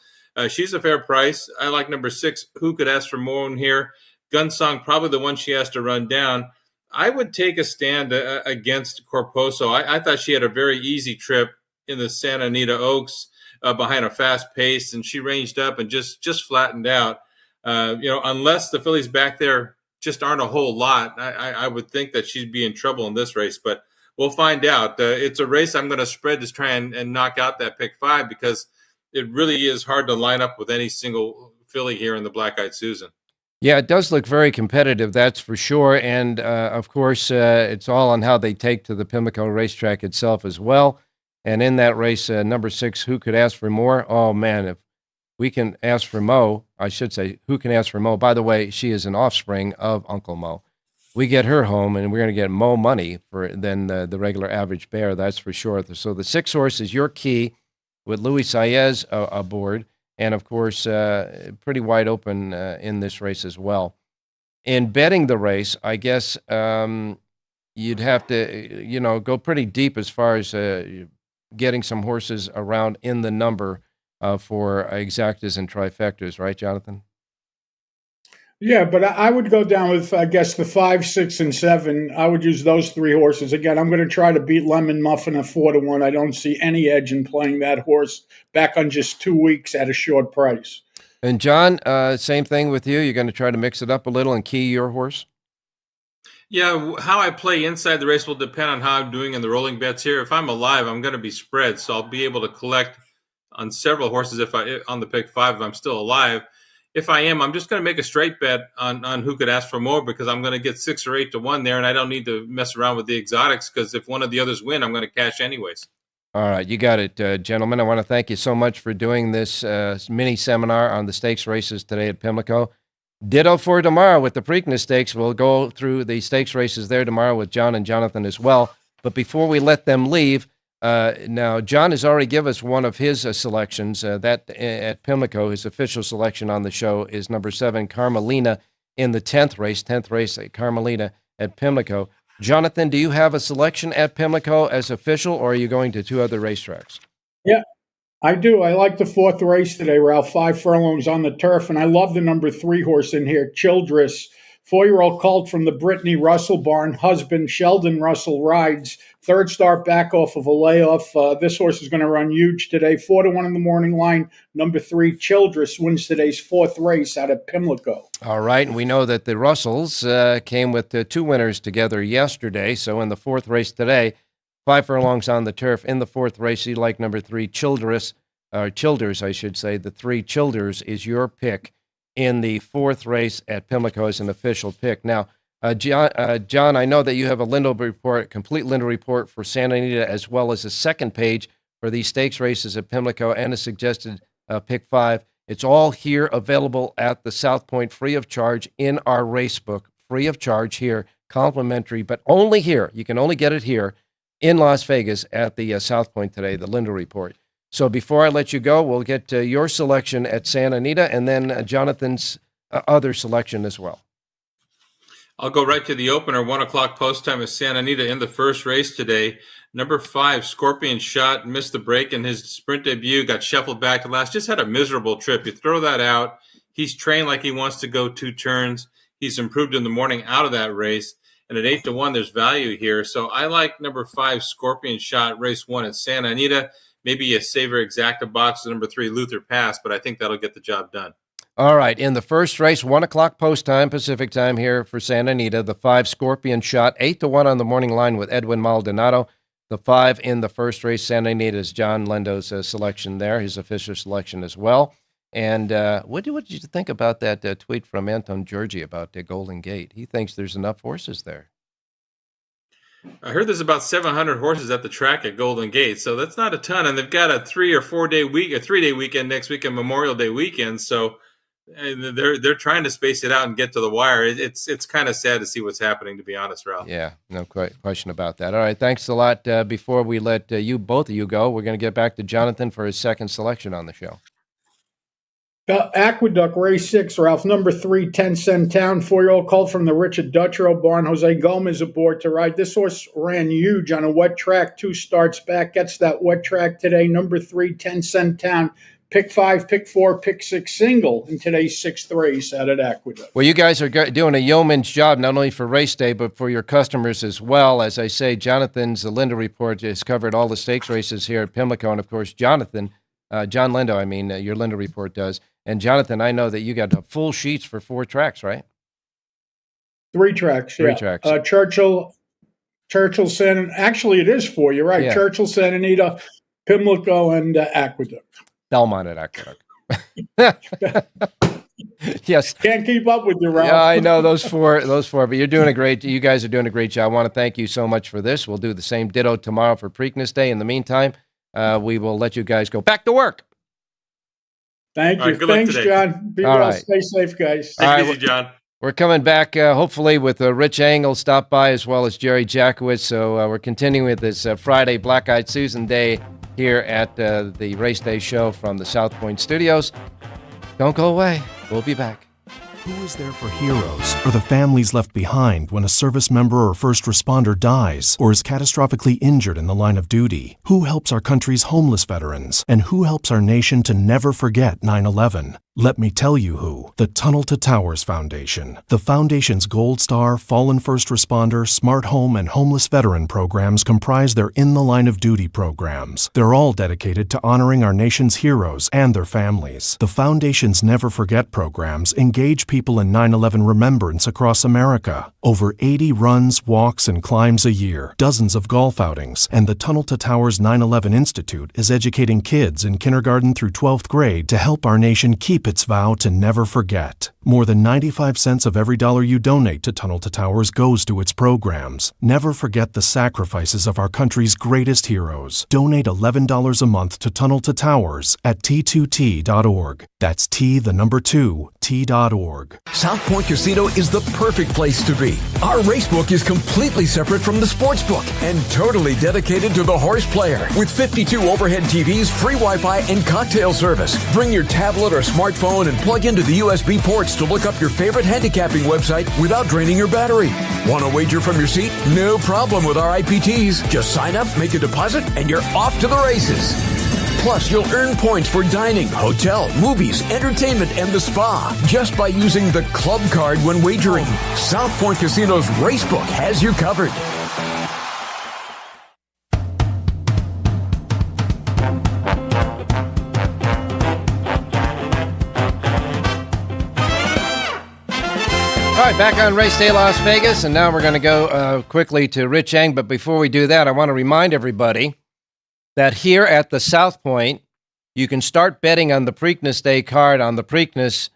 she's a fair price. I like number 6. Who Could Ask for More in here? Gunsong, probably the one she has to run down. I would take a stand against Corposo. I thought she had a very easy trip in the Santa Anita Oaks behind a fast pace, and she ranged up and just flattened out. Unless the fillies back there just aren't a whole lot, I would think that she'd be in trouble in this race, but we'll find out. It's a race I'm going to spread to try and knock out that pick 5, because it really is hard to line up with any single filly here in the Black-Eyed Susan. Yeah, it does look very competitive, that's for sure. And, of course, it's all on how they take to the Pimlico racetrack itself as well. And in that race, number 6, Who Could Ask for More? Oh, man, if we can ask for Mo, I should say, Who Can Ask for Mo? By the way, she is an offspring of Uncle Mo. We get her home, and we're going to get more money than the regular average bear, that's for sure. So the 6 horse is your key with Luis Saez aboard. And, of course, pretty wide open in this race as well. In betting the race, I guess you'd have to, go pretty deep as far as getting some horses around in the number for exactas and trifectas, right, Jonathan? Yeah, but I would go down with, I guess, the 5, 6, and 7. I would use those 3 horses. Again, I'm going to try to beat Lemon Muffin at 4-1. I don't see any edge in playing that horse back on just 2 weeks at a short price. And John, same thing with you. You're going to try to mix it up a little and key your horse? Yeah, how I play inside the race will depend on how I'm doing in the rolling bets here. If I'm alive, I'm going to be spread, so I'll be able to collect on several horses on the pick 5 if I'm still alive. If I am, I'm just going to make a straight bet on Who Could Ask for More, because I'm going to get 6 or 8-1 there, and I don't need to mess around with the exotics, because if one of the others win, I'm going to cash anyways. All right, you got it, gentlemen. I want to thank you so much for doing this mini seminar on the stakes races today at Pimlico. Ditto for tomorrow with the Preakness Stakes. We'll go through the stakes races there tomorrow with John and Jonathan as well. But before we let them leave, now John has already given us one of his selections. That at Pimlico, his official selection on the show is number 7, Carmelina, in the 10th race at Carmelina at Pimlico. Jonathan, do you have a selection at Pimlico as official, or are you going to 2 other racetracks? Yeah, I do. I like the 4th race today, Ralph. 5 furlongs on the turf, and I love the number 3 horse in here, Childress. 4-year-old colt from the Brittany Russell barn. Husband Sheldon Russell rides. 3rd start back off of a layoff. This horse is going to run huge today. 4-1 in the morning line. Number 3, Childress, wins today's 4th race out of Pimlico. All right, and we know that the Russells came with 2 winners together yesterday. So in the 4th race today, 5 furlongs on the turf. In the 4th race, you like number 3, Childress, Childers, I should say. The 3 Childers is your pick in the 4th race at Pimlico as an official pick. Now, John, I know that you have a Lindo report, complete Lindo report for Santa Anita, as well as a second page for these stakes races at Pimlico and a suggested pick 5. It's all here available at the South Point, free of charge in our race book, free of charge here. complimentary, but only here. You can only get it here in Las Vegas at the South Point today, the Linda Report. So before I let you go, we'll get your selection at Santa Anita and then Jonathan's other selection as well. I'll go right to the opener, 1 o'clock post time at Santa Anita in the first race today. Number 5, Scorpion Shot, missed the break in his sprint debut, got shuffled back to last, just had a miserable trip. You throw that out. He's trained like he wants to go 2 turns. He's improved in the morning out of that race. And at 8-1, there's value here. So I like number 5, Scorpion Shot, race 1 at Santa Anita. Maybe a saver exacta box to number 3, Luther Pass, but I think that'll get the job done. All right, in the first race, 1 o'clock post time, Pacific time here for Santa Anita, the 5 Scorpion Shot, 8-1 on the morning line with Edwin Maldonado. The 5 in the first race, Santa Anita, is John Lendo's selection there, his official selection as well. And what did you think about that tweet from Anton Georgi about the Golden Gate? He thinks there's enough horses there. I heard there's about 700 horses at the track at Golden Gate, so that's not a ton. And they've got a 3 or 4 day week, a 3 day weekend next weekend, Memorial Day weekend. So they're trying to space it out and get to the wire. It's kind of sad to see what's happening, to be honest, Ralph. Yeah, no question about that. All right, thanks a lot. Before we let both of you go, we're going to get back to Jonathan for his second selection on the show. Aqueduct, race 6, Ralph. Number 3, 10 Cent Town, 4-year-old colt from the Richard Dutchero barn. Jose Gomez aboard to ride. This horse ran huge on a wet track, 2 starts back. Gets that wet track today. Number 3, 10 Cent Town. Pick 5, pick 4, pick 6 single in today's 6th race out at Aqueduct. Well, you guys are doing a yeoman's job, not only for race day, but for your customers as well. As I say, Jonathan's Linda Report has covered all the stakes races here at Pimlico. And, of course, John Lindo, your Linda Report does. And, Jonathan, I know that you got full sheets for 4 tracks, right? 3 tracks, 3 tracks. Churchill, Santa, actually it is 4, you're right. Yeah. Churchill, Santa Anita, Pimlico, and Aqueduct. Belmont at Aqueduct. Yes. Can't keep up with you, Ralph. Yeah, I know those four, but you guys are doing a great job. I want to thank you so much for this. We'll do the same ditto tomorrow for Preakness Day. In the meantime, we will let you guys go back to work. Thank you. Thanks, John. Be well. Stay safe, guys. Take it easy, John. We're coming back, hopefully, with Rich Engel stop by, as well as Jerry Jackowitz. So we're continuing with this Friday Black-Eyed Susan Day here at the Race Day Show from the South Point Studios. Don't go away. We'll be back. Who is there for heroes or the families left behind when a service member or first responder dies or is catastrophically injured in the line of duty? Who helps our country's homeless veterans? And who helps our nation to never forget 9/11? Let me tell you who. The Tunnel to Towers Foundation. The Foundation's Gold Star, Fallen First Responder, Smart Home, and Homeless Veteran programs comprise their In the Line of Duty programs. They're all dedicated to honoring our nation's heroes and their families. The Foundation's Never Forget programs engage people in 9/11 remembrance across America. Over 80 runs, walks, and climbs a year, dozens of golf outings, and the Tunnel to Towers 9/11 Institute is educating kids in kindergarten through 12th grade to help our nation keep its vow to never forget. More than 95 cents of every dollar you donate to Tunnel to Towers goes to its programs. Never forget the sacrifices of our country's greatest heroes. Donate $11 a month to Tunnel to Towers at T2T.org. That's T2T.org. South Point Casino is the perfect place to be. Our racebook is completely separate from the sportsbook and totally dedicated to the horse player. With 52 overhead TVs, free Wi-Fi, and cocktail service. Bring your tablet or smartphone and plug into the USB ports to look up your favorite handicapping website without draining your battery. Want to wager from your seat? No problem with our IPTs. Just sign up, make a deposit, and you're off to the races. Plus, you'll earn points for dining, hotel, movies, entertainment, and the spa just by using the club card when wagering. South Point Casino's Racebook has you covered. All right, back on Race Day Las Vegas, and now we're going to go quickly to Rich Eng. But before we do that, I want to remind everybody that here at the South Point, you can start betting on the Preakness Day card on the Preakness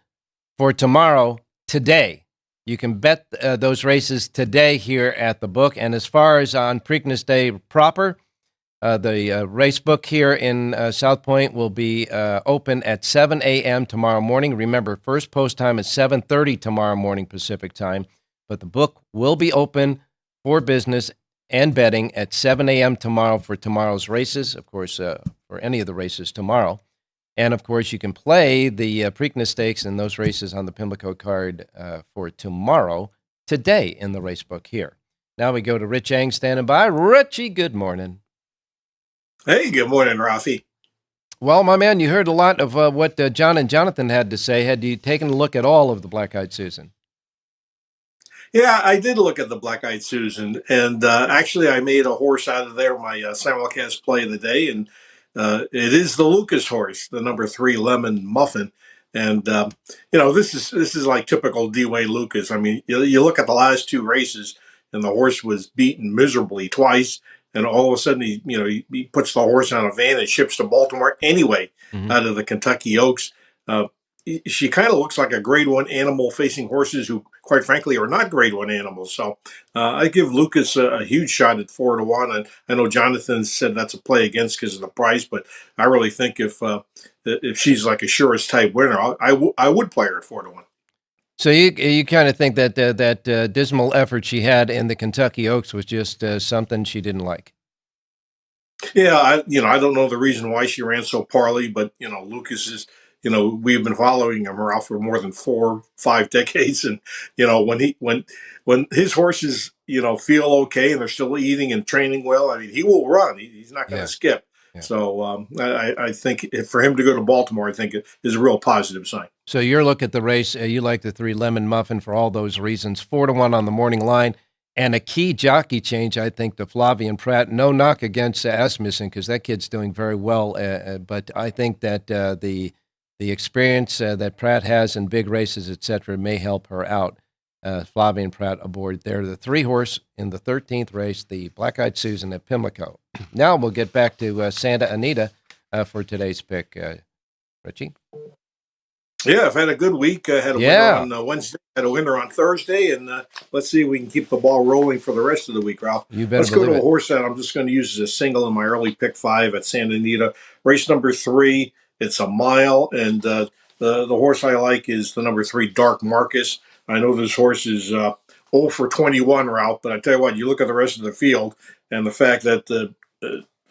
for tomorrow, today. You can bet those races today here at the book. And as far as on Preakness Day proper, the race book here in South Point will be open at 7 a.m. tomorrow morning. Remember, first post time is 7:30 tomorrow morning Pacific time. but the book will be open for business and betting at 7 a.m. tomorrow for tomorrow's races, of course, for any of the races tomorrow. And, of course, you can play the Preakness Stakes and those races on the Pimlico card for tomorrow, today in the race book here. Now we go to Rich Eng standing by. Richie, good morning. Hey, good morning, Ralphie. Well, my man, you heard a lot of what John and Jonathan had to say. Had you taken a look at all of the Black-Eyed Susan? Yeah, I did look at the Black-Eyed Susan, and actually I made a horse out of there, my simulcast play of the day, and it is the Lucas horse, the number 3 Lemon Muffin. And, this is like typical D-Way Lucas. I mean, you look at the last 2 races, and the horse was beaten miserably twice, and all of a sudden he puts the horse on a van and ships to Baltimore anyway, out of the Kentucky Oaks. She kind of looks like a grade 1 animal facing horses who, quite frankly, are not grade 1 animals. So I give Lucas a huge shot at 4-1. And I know Jonathan said that's a play against because of the price, but I really think if she's like a surest type winner, I would play her at 4-1. So you kind of think that that dismal effort she had in the Kentucky Oaks was just something she didn't like? Yeah, I don't know the reason why she ran so poorly, but Lucas is. We've been following him around for more than 4-5 decades, and when his horses feel okay and they're still eating and training well, I mean he will run. He's not going to skip. Yeah. So I think for him to go to Baltimore, I think it is a real positive sign. So your look at the race, you like the 3 Lemon Muffin for all those reasons. 4-1 on the morning line, and a key jockey change, I think, to Flavien Prat. No knock against Asmussen because that kid's doing very well, but I think that the experience that Pratt has in big races, etc., may help her out. Flavien Prat aboard there. The 3-horse in the 13th race, the Black-Eyed Susan at Pimlico. Now we'll get back to Santa Anita for today's pick. Richie? Yeah, I've had a good week. I had a winner on Wednesday, had a winner on Thursday, and let's see if we can keep the ball rolling for the rest of the week, Ralph. You better Let's go to a horse that I'm just going to use as a single in my early pick 5 at Santa Anita. Race number 3. It's a mile, and the horse I like is the number 3, Dark Marcus. I know this horse is 0 for 21, Ralph, but I tell you what, you look at the rest of the field, and the fact that the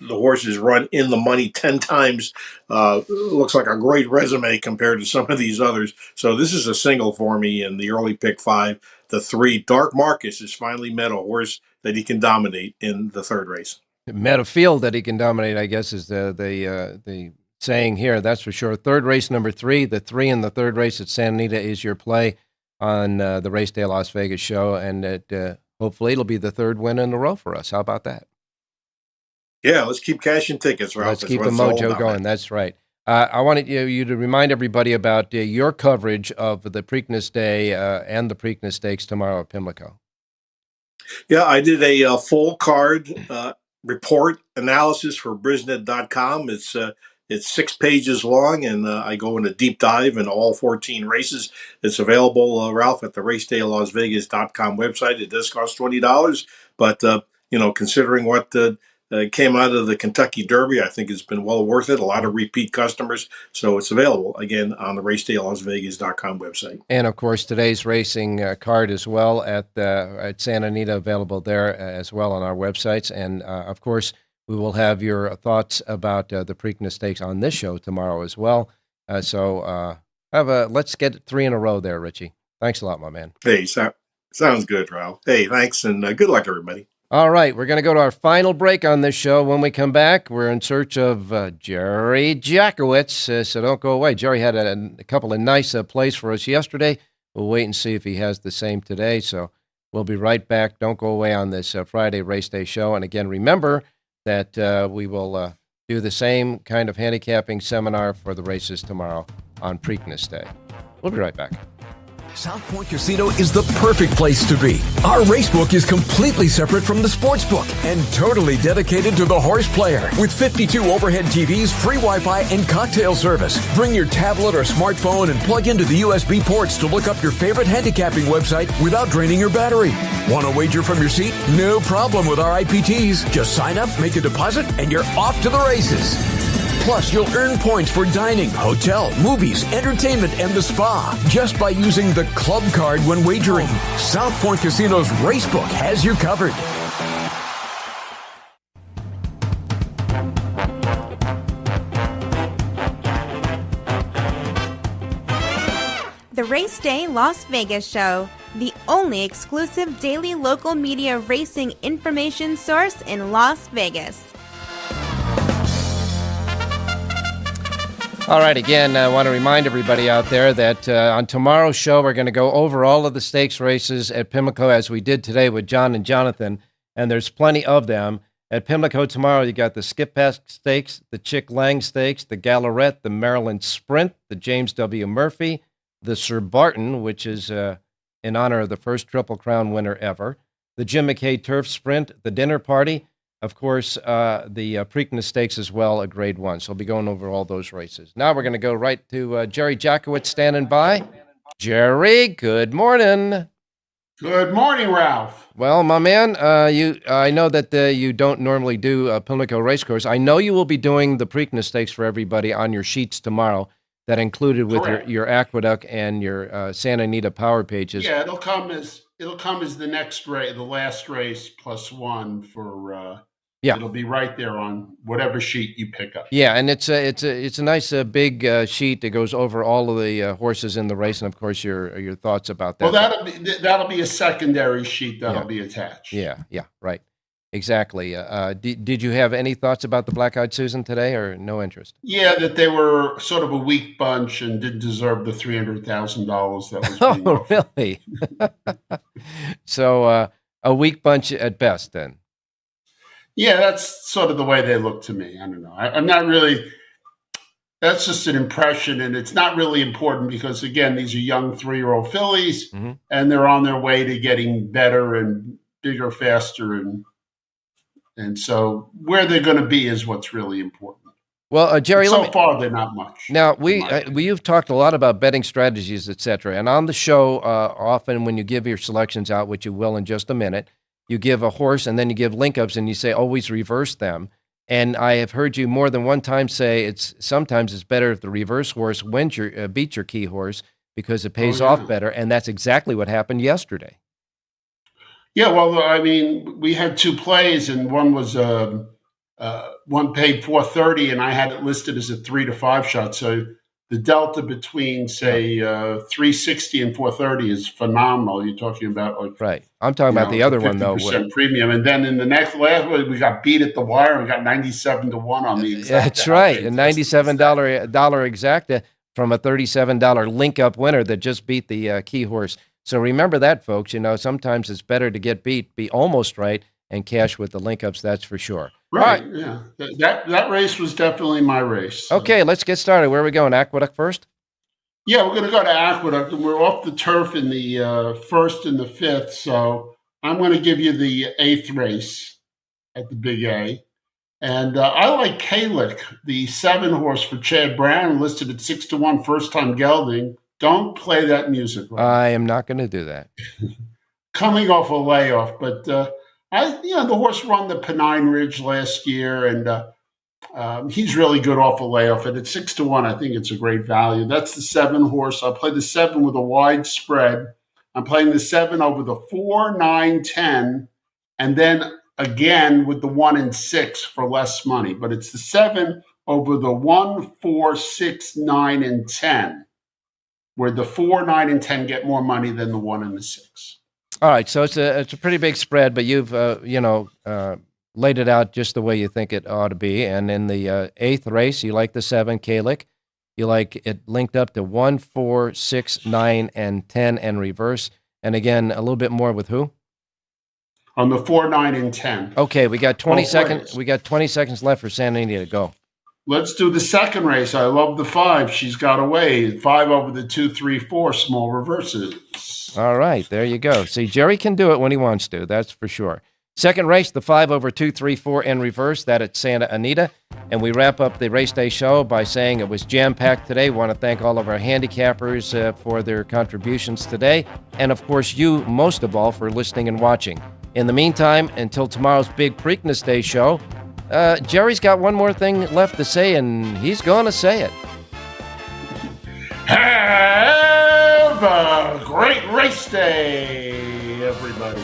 horse is run in the money 10 times looks like a great resume compared to some of these others. So this is a single for me in the early pick 5. The 3, Dark Marcus, has finally met a horse that he can dominate in the 3rd race. Met a field that he can dominate, I guess, is the saying here, that's for sure. 3rd race, number 3, the 3 in the 3rd race at Santa Anita is your play on the Race Day Las Vegas show, and hopefully it'll be the 3rd win in a row for us. How about that? Yeah, let's keep cashing tickets, Ralph. Let's keep the mojo going. That's right. I wanted you to remind everybody about your coverage of the Preakness Day and the Preakness Stakes tomorrow at Pimlico. Yeah, I did a full card report analysis for Brisnet.com. It's 6 pages long, and I go in a deep dive in all 14 races. It's available, Ralph, at the RacedayLasVegas.com website. It does cost $20, but considering what came out of the Kentucky Derby, I think it's been well worth it. A lot of repeat customers, so it's available again on the RacedayLasVegas.com website. And of course, today's racing card as well at Santa Anita, available there as well on our websites, and of course, we will have your thoughts about the Preakness Stakes on this show tomorrow as well. Let's get 3 in a row there, Richie. Thanks a lot, my man. Hey, sounds good, Ralph. Hey, thanks, and good luck, everybody. All right, we're going to go to our final break on this show. When we come back, we're in search of Jerry Jackowitz, so don't go away. Jerry had a couple of nice plays for us yesterday. We'll wait and see if he has the same today, so we'll be right back. Don't go away on this Friday Race Day show. And again, remember that we will do the same kind of handicapping seminar for the races tomorrow on Preakness Day. We'll be right back. South Point Casino is the perfect place to be. Our racebook is completely separate from the sportsbook and totally dedicated to the horse player. With 52 overhead TVs, free Wi-Fi, and cocktail service. Bring your tablet or smartphone and plug into the USB ports to look up your favorite handicapping website without draining your battery. Want to wager from your seat? No problem with our IPTs. Just sign up, make a deposit, and you're off to the races. Plus, you'll earn points for dining, hotel, movies, entertainment, and the spa just by using the club card when wagering. South Point Casino's Racebook has you covered. The Race Day Las Vegas Show, the only exclusive daily local media racing information source in Las Vegas. All right, again, I want to remind everybody out there that on tomorrow's show, we're going to go over all of the stakes races at Pimlico as we did today with John and Jonathan, and there's plenty of them. At Pimlico tomorrow, you got the Skip Pass Stakes, the Chick Lang Stakes, the Gallarette, the Maryland Sprint, the James W. Murphy, the Sir Barton, which is in honor of the first Triple Crown winner ever, the Jim McKay Turf Sprint, the Dinner Party, of course, the Preakness Stakes as well, a Grade 1. So I'll be going over all those races. Now we're going to go right to Jerry Jackowitz standing by. Jerry, good morning. Good morning, Ralph. Well, my man, I know that you don't normally do Pimlico Racecourse. I know you will be doing the Preakness Stakes for everybody on your sheets tomorrow. That included with your Aqueduct and your Santa Anita Power pages. Yeah, it'll come as the next race, the last race plus one for. It'll be right there on whatever sheet you pick up. Yeah, and it's a nice big sheet that goes over all of the horses in the race, and of course your thoughts about that. Well, that'll be a secondary sheet that'll be attached. Yeah, right. Exactly. Did you have any thoughts about the Black Eyed Susan today, or no interest? Yeah, that they were sort of a weak bunch and didn't deserve the $300,000 that was being offered. Really? So a weak bunch at best, then. Yeah, that's sort of the way they look to me. I don't know. I'm not really. That's just an impression, and it's not really important because, again, these are young 3-year-old fillies, and they're on their way to getting better and bigger, faster, and so where they're going to be is what's really important. Well, Jerry, so far they're not much. Now you've talked a lot about betting strategies, etc. And on the show, often when you give your selections out, which you will in just a minute, you give a horse and then you give link-ups and you say always reverse them. And I have heard you more than one time say sometimes it's better if the reverse horse beats your key horse because it pays off better. And that's exactly what happened yesterday. Yeah, well, I mean, we had two plays, and one was one paid $430, and I had it listed as a 3 to 5 shot. So the delta between, say, $360 and $430 is phenomenal. You're talking about right. I'm talking about the other one though. 50% premium, and then in the last one, we got beat at the wire and got 97 to 1 on the exacta. That's right, a $97 exacta from a $37 link-up winner that just beat the key horse. So remember that, folks. Sometimes it's better to get be almost right and cash with the link-ups, that's for sure. Right, yeah. That race was definitely my race. So. Okay, let's get started. Where are we going, Aqueduct first? Yeah, we're going to go to Aqueduct, and we're off the turf in the first and the fifth, so I'm going to give you the 8th race at the Big A. And I like Kalick, the 7 horse for Chad Brown, listed at 6 to 1, first time gelding. Don't play that music. Right? I am not going to do that. Coming off a layoff, but the horse won the Pennine Ridge last year, and he's really good off a layoff. And at 6 to 1, I think it's a great value. That's the 7 horse. I'll play the 7 with a wide spread. I'm playing the 7 over the 4, 9, 10, and then again with the 1 and 6 for less money. But it's the 7 over the 1, 4, 6, 9, and 10. Where the 4, 9, and 10 get more money than the 1 and the 6. All right, so it's a pretty big spread, but you've laid it out just the way you think it ought to be. And in the 8th race, you like the 7 Kalick. You like it linked up to 1, 4, 6, 9, and 10 and reverse. And again, a little bit more with who? On the 4, 9, and 10. Okay, we got 20 seconds. We got 20 seconds left for Santa Anita to go. Let's do the 2nd race. I love the 5. She's got away. 5 over the 2, 3, 4 small reverses. All right, there you go. See, Jerry can do it when he wants to. That's for sure. 2nd race, the 5 over 2, 3, 4 in reverse. That at Santa Anita. And we wrap up the race day show by saying it was jam-packed today. We want to thank all of our handicappers for their contributions today. And, of course, you, most of all, for listening and watching. In the meantime, until tomorrow's big Preakness Day show, Jerry's got one more thing left to say, and he's going to say it. Have a great race day, everybody.